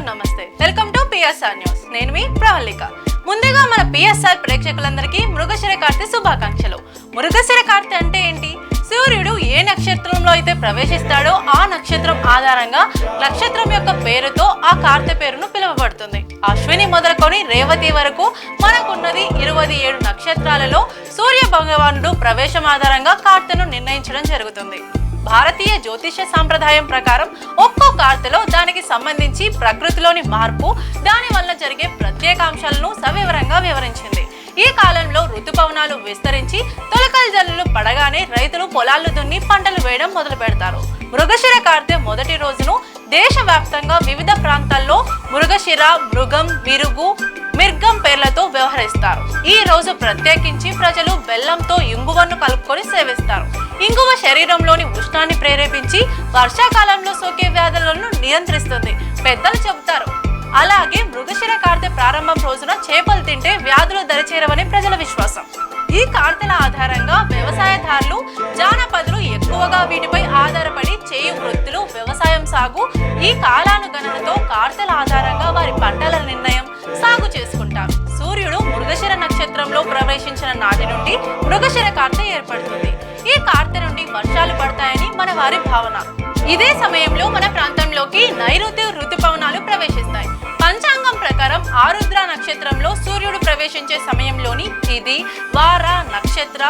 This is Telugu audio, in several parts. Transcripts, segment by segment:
నమస్తే. Welcome to PSR news. నేను మీ ప్రవళిక. ముందుగా మన పిఎస్ఆర్ ప్రేక్షకులందరికీ మృగశిర కార్తె శుభాకాంక్షలు. మృగశిర కార్తె అంటే ఏంటి? సూర్యుడు ఏ నక్షత్రంలో అయితే ప్రవేశిస్తాడో ఆ నక్షత్రం ఆధారంగా నక్షత్రం యొక్క పేరుతో ఆ కార్తె పేరును పిలువబడుతుంది. అశ్విని మొదలుకొని రేవతి వరకు మనకున్నది 27 నక్షత్రాలలో సూర్య భగవానుడు ప్రవేశం ఆధారంగా కార్తెను నిర్ణయించడం జరుగుతుంది. భారతీయ జ్యోతిష సాంప్రదాయం ప్రకారం ఒక్కో కార్తెలో దానికి సంబంధించి ప్రకృతిలోని మార్పు, దాని వల్ల జరిగే ప్రత్యేకాంశాలను సవివరంగా వివరించింది. ఈ కాలంలో ఋతుపవనాలు విస్తరించి తొలకరి జల్లులు పడగానే రైతులు పొలాలు దున్ని పంటలు వేయడం మొదలు పెడతారు. మృగశిర కార్తె మొదటి రోజును దేశవ్యాప్తంగా వివిధ ప్రాంతాల్లో మృగశిర, మృగం, మిరుగు, మిర్గం పేర్లతో వ్యవహరిస్తారు. ఈ రోజు ప్రత్యేకించి ప్రజలు బెల్లంతో ఇంగువను కలుపుకొని సేవిస్తారు. ఇంగువ శరీరంలోని ఉష్ణాన్ని ప్రేరేపించి వర్షాకాలంలో సోకే వ్యాధులను నియంత్రిస్తుంది పెద్దలు చెబుతారు. అలాగే మృగశిర కార్తె ప్రారంభం రోజున చేపలు తింటే వ్యాధులు దరిచేరవని ప్రజల విశ్వాసం. ఈ కార్తెల ఆధారంగా వ్యవసాయదారులు, జానపదులు ఎక్కువగా వీటిపై ఆధారపడి చేయు వృత్తులు, వ్యవసాయం సాగు ఈ కాలానుగణనతో కార్తెల ఆధారంగా వారి పంటల నిర్ణయం, సాగు చేసుకుంటారు. సూర్యుడు మృగశిర నక్షత్రంలో ప్రవేశించిన నాటి నుండి మృగశిర కార్తె ఏర్పడుతుంది. ఈ కార్తె నుండి వర్షాలు పడతాయని మన వారి భావన. ఇదే సమయంలో మన ప్రాంతంలోకి నైరుతి ఋతుపవనాలు ప్రవేశిస్తాయి. పంచాంగం ప్రకారం ఆరుద్ర నక్షత్రంలో సూర్యుడు ప్రవేశించే సమయంలోని తిథి, వార, నక్షత్ర,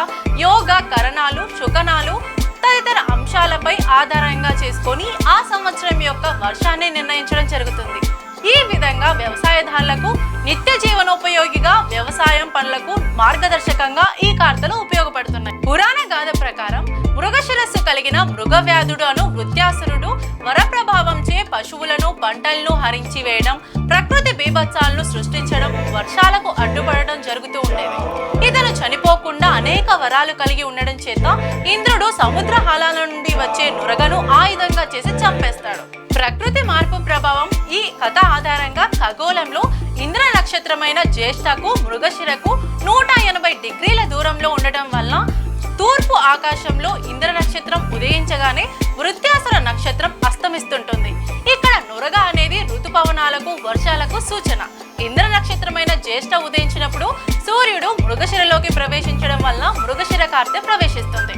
యోగ, కరణాలు, శుకనాలు తదితర అంశాలపై ఆధారంగా చేసుకొని ఆ సంవత్సరం యొక్క వర్షాన్ని నిర్ణయించడం జరుగుతుంది. ఈ విధంగా వ్యవసాయదారులకు నిత్య జీవనోపయోగిగా, వ్యవసాయం పనులకు మార్గదర్శకంగా ఈ కార్తెలు ఉపయోగపడుతున్నాయి. పురాణ గాథ ప్రకారం మృగశిరస్సు కలిగిన మృగవ్యాధుడు అను వృత్యాసురుడు వరప్రభావంచే పశువులను, పంటలను హరించి వేయడం, ప్రకృతి బీభత్సాలను సృష్టించడం, వర్షాలకు అడ్డుపడడం జరుగుతూ ఉండేది. ఇతను చనిపోకుండా అనేక వరాలు కలిగి ఉండడం చేత ఇంద్రుడు సముద్ర హాలాల నుండి వచ్చే నురగను ఆయుధంగా చేసి చంపేస్తాడు. ప్రకృతి మార్పు ప్రభావం ఈ కథ ఆధారంగా ఖగోళంలో ఇంద్ర నక్షత్రమైన జ్యేష్ఠకు, మృగశిరకు 180 డిగ్రీల దూరంలో ఉండటం వల్ల తూర్పు ఆకాశంలో ఇంద్ర నక్షత్రం ఉదయించగానే వృత్యాసుర నక్షత్రం అస్తమిస్తుంటుంది. ఇక్కడ నురగ అనేది ఋతుపవనాలకు, వర్షాలకు సూచన. ఇంద్ర నక్షత్రమైన జ్యేష్ఠ ఉదయించినప్పుడు సూర్యుడు మృగశిరలోకి ప్రవేశించడం వల్ల మృగశిర కార్తె ప్రవేశిస్తుంది.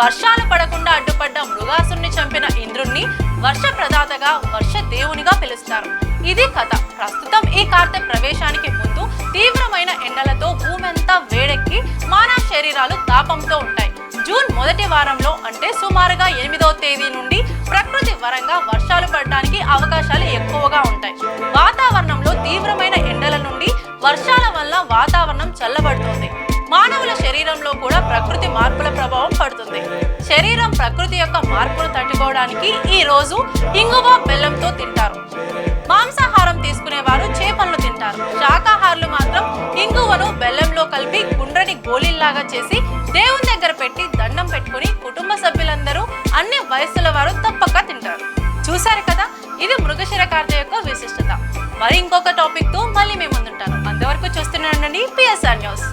వర్షాలు పడకుండా అడ్డుపడ్డ మృగాసురుని చంపిన ఇంద్రుణ్ణి వర్ష ప్రదాతగా, వర్ష దేవునిగా పిలుస్తారు. ఇది కథ. ప్రస్తుతం ఈ కార్తె ప్రవేశానికి ముందు తీవ్రమైన ఎండలతో భూమి అంతా వేడెక్కి మానవ శరీరాలు తాపంతో ఉంటాయి. జూన్ మొదటి వారంలో అంటే సుమారుగా 8వ తేదీ నుండి ప్రకృతి వరంగా వర్షాలు పడడానికి అవకాశాలు ఎక్కువగా ఉంటాయి. వాతావరణంలో తీవ్రమైన ఎండల నుండి వర్షాల వల్ల వాతావరణం చల్లబడుతుంది. మానవుల శరీరంలో కూడా ప్రకృతి మార్పుల ప్రభావం పడుతుంది. శరీరం ప్రకృతి యొక్క మార్పును తట్టుకోవడానికి ఈ రోజు ఇంగువ, బెల్లంతో తింటారు. మాంసాహారం తీసుకునేవారు చేపలను తింటారు. శాకాహారులు మాత్రం ఇంగువను బెల్లంలో కలిపి గుండ్రని గోళీల్లాగా చేసి దేవుని దగ్గర పెట్టి దండం పెట్టుకుని కుటుంబ సభ్యులందరూ, అన్ని వయస్సుల వారు తప్పక తింటారు. చూశారు కదా, ఇది మృగశిర కార్తె యొక్క విశిష్టత. మరి ఇంకొక టాపిక్ తో మళ్ళీ మేము ముందుంటాను. అంతవరకు చూస్తూనే ఉండండి పిఎస్ఆర్ న్యూస్.